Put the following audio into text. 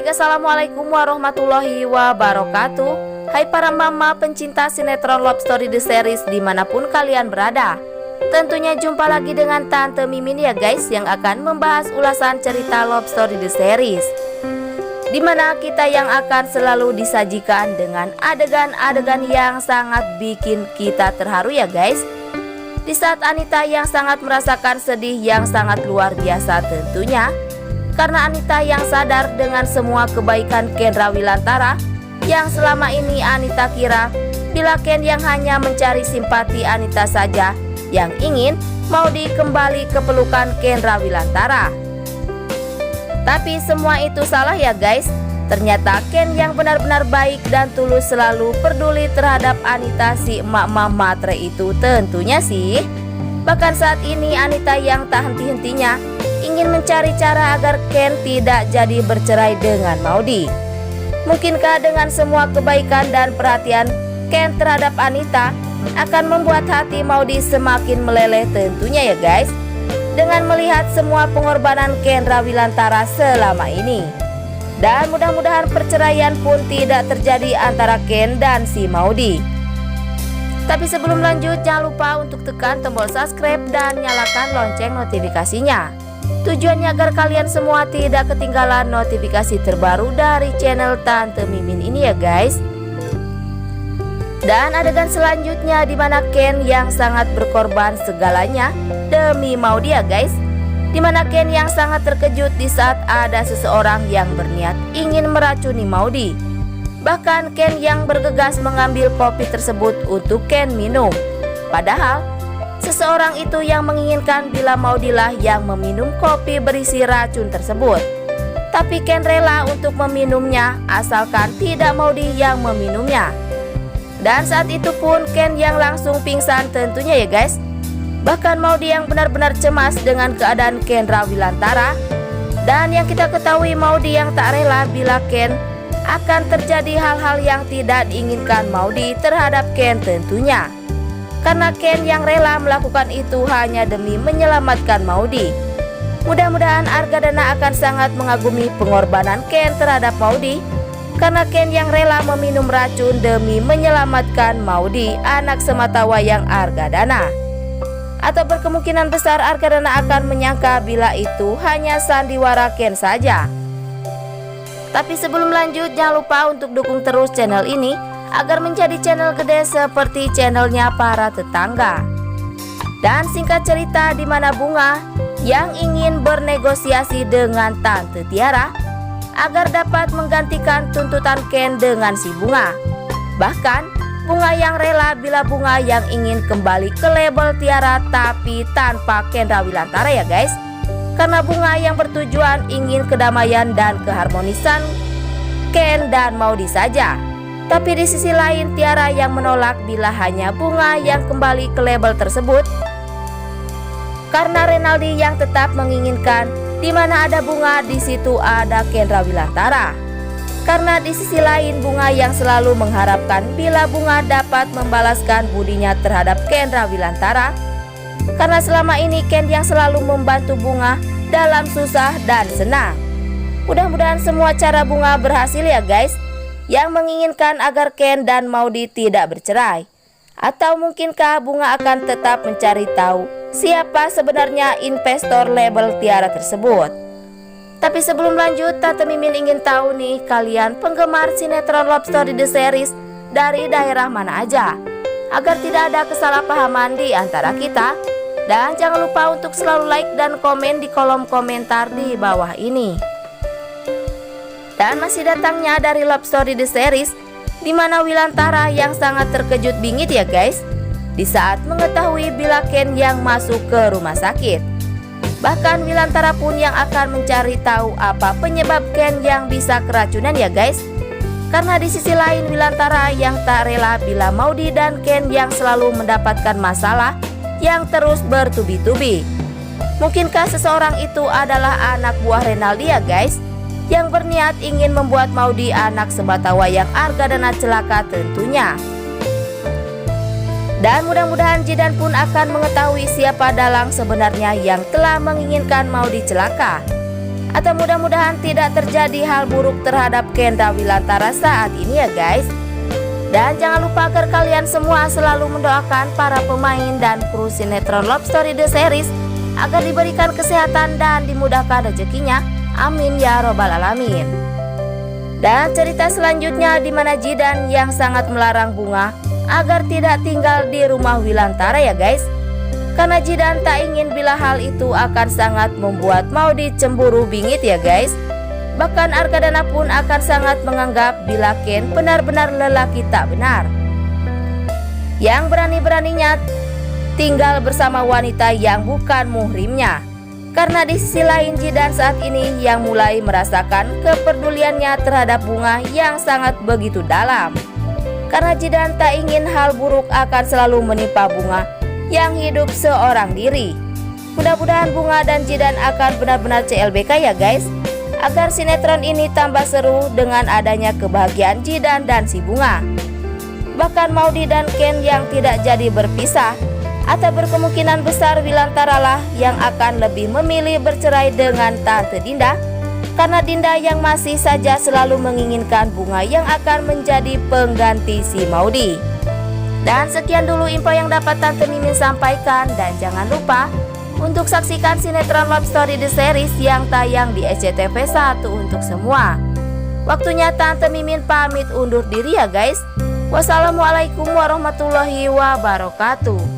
Baik, assalamualaikum warahmatullahi wabarakatuh. Hai para mama pencinta sinetron Love Story The Series dimanapun kalian berada. Tentunya jumpa lagi dengan Tante Mimin ya guys, yang akan membahas ulasan cerita Love Story The Series, dimana kita yang akan selalu disajikan dengan adegan-adegan yang sangat bikin kita terharu ya guys. Di saat Anita yang sangat merasakan sedih yang sangat luar biasa tentunya, karena Anita yang sadar dengan semua kebaikan Ken Rawilantara yang selama ini Anita kira bila Ken yang hanya mencari simpati Anita saja yang ingin Maudy kembali ke pelukan Ken Rawilantara. Tapi semua itu salah ya guys. Ternyata Ken yang benar-benar baik dan tulus selalu peduli terhadap Anita si emak-emak matre itu tentunya sih. Bahkan saat ini Anita yang tak henti-hentinya ingin mencari cara agar Ken tidak jadi bercerai dengan Maudy. Mungkinkah dengan semua kebaikan dan perhatian Ken terhadap Anita akan membuat hati Maudy semakin meleleh tentunya ya guys, dengan melihat semua pengorbanan Ken Rawilantara selama ini. Dan mudah-mudahan perceraian pun tidak terjadi antara Ken dan si Maudy. Tapi sebelum lanjut, jangan lupa untuk tekan tombol subscribe dan nyalakan lonceng notifikasinya. Tujuannya agar kalian semua tidak ketinggalan notifikasi terbaru dari channel Tante Mimin ini ya guys. Dan adegan selanjutnya di mana Ken yang sangat berkorban segalanya demi Maudy ya guys, dimana Ken yang sangat terkejut di saat ada seseorang yang berniat ingin meracuni Maudy. Bahkan Ken yang bergegas mengambil kopi tersebut untuk Ken minum. Padahal seseorang itu yang menginginkan bila Maudy lah yang meminum kopi berisi racun tersebut. Tapi Ken rela untuk meminumnya asalkan tidak Maudy yang meminumnya. Dan saat itu pun Ken yang langsung pingsan tentunya ya guys. Bahkan Maudy yang benar-benar cemas dengan keadaan Ken Rawilantara. Dan yang kita ketahui Maudy yang tak rela bila Ken akan terjadi hal-hal yang tidak diinginkan Maudy terhadap Ken tentunya. Karena Ken yang rela melakukan itu hanya demi menyelamatkan Maudy. Mudah-mudahan Argadana akan sangat mengagumi pengorbanan Ken terhadap Maudy, karena Ken yang rela meminum racun demi menyelamatkan Maudy, anak sematawayang Argadana. Atau berkemungkinan besar Argadana akan menyangka bila itu hanya sandiwara Ken saja. Tapi sebelum lanjut, jangan lupa untuk dukung terus channel ini agar menjadi channel gede seperti channelnya para tetangga. Dan singkat cerita, di mana Bunga yang ingin bernegosiasi dengan Tante Tiara agar dapat menggantikan tuntutan Ken dengan si Bunga. Bahkan Bunga yang rela bila Bunga yang ingin kembali ke label Tiara tapi tanpa Ken Rawilantara ya guys. Karena Bunga yang bertujuan ingin kedamaian dan keharmonisan Ken dan Maudy saja. Tapi di sisi lain Tiara yang menolak bila hanya Bunga yang kembali ke label tersebut. Karena Renaldi yang tetap menginginkan di mana ada Bunga di situ ada Ken Rawilantara. Karena di sisi lain Bunga yang selalu mengharapkan bila Bunga dapat membalaskan budinya terhadap Ken Rawilantara. Karena selama ini Ken yang selalu membantu Bunga dalam susah dan senang. Mudah-mudahan semua cara Bunga berhasil ya guys, yang menginginkan agar Ken dan Maudy tidak bercerai. Atau mungkinkah Bunga akan tetap mencari tahu siapa sebenarnya investor label Tiara tersebut. Tapi sebelum lanjut, Tante Mimin ingin tahu nih, kalian penggemar sinetron Love Story The Series dari daerah mana aja, agar tidak ada kesalahpahaman di antara kita. Dan jangan lupa untuk selalu like dan komen di kolom komentar di bawah ini. Dan masih datangnya dari Love Story The Series, di mana Wilantara yang sangat terkejut bingit ya guys, di saat mengetahui bila Ken yang masuk ke rumah sakit. Bahkan Wilantara pun yang akan mencari tahu apa penyebab Ken yang bisa keracunan ya guys. Karena di sisi lain Wilantara yang tak rela bila Maudy dan Ken yang selalu mendapatkan masalah yang terus bertubi-tubi. Mungkinkah seseorang itu adalah anak buah Renaldi ya guys, yang berniat ingin membuat Maudy anak sematawayang Argadana celaka tentunya. Dan mudah-mudahan Jidan pun akan mengetahui siapa dalang sebenarnya yang telah menginginkan Maudy celaka. Atau mudah-mudahan tidak terjadi hal buruk terhadap Kendra Wilantara saat ini ya guys. Dan jangan lupa agar kalian semua selalu mendoakan para pemain dan kru sinetron Love Story The Series agar diberikan kesehatan dan dimudahkan rezekinya. Amin ya robbal alamin. Dan cerita selanjutnya di mana Jidan yang sangat melarang Bunga agar tidak tinggal di rumah Wilantara ya guys. Karena Jidan tak ingin bila hal itu akan sangat membuat Maudy cemburu bingit ya guys. Bahkan Arkadana pun akan sangat menganggap bila Ken benar-benar lelaki tak benar, yang berani-beraninya tinggal bersama wanita yang bukan muhrimnya. Karena di sisi lain Jidan saat ini yang mulai merasakan kepeduliannya terhadap Bunga yang sangat begitu dalam. Karena Jidan tak ingin hal buruk akan selalu menimpa Bunga yang hidup seorang diri. Mudah-mudahan Bunga dan Jidan akan benar-benar CLBK ya guys, agar sinetron ini tambah seru dengan adanya kebahagiaan Jidan dan si Bunga. Bahkan Maudy dan Ken yang tidak jadi berpisah, atau berkemungkinan besar Wilantara lah yang akan lebih memilih bercerai dengan Tante Dinda, karena Dinda yang masih saja selalu menginginkan Bunga yang akan menjadi pengganti si Maudy. Dan sekian dulu info yang dapat Tante Mimin sampaikan, dan jangan lupa untuk saksikan sinetron Love Story The Series yang tayang di SCTV 1 untuk semua. Waktunya Tante Mimin pamit undur diri ya guys. Wassalamualaikum warahmatullahi wabarakatuh.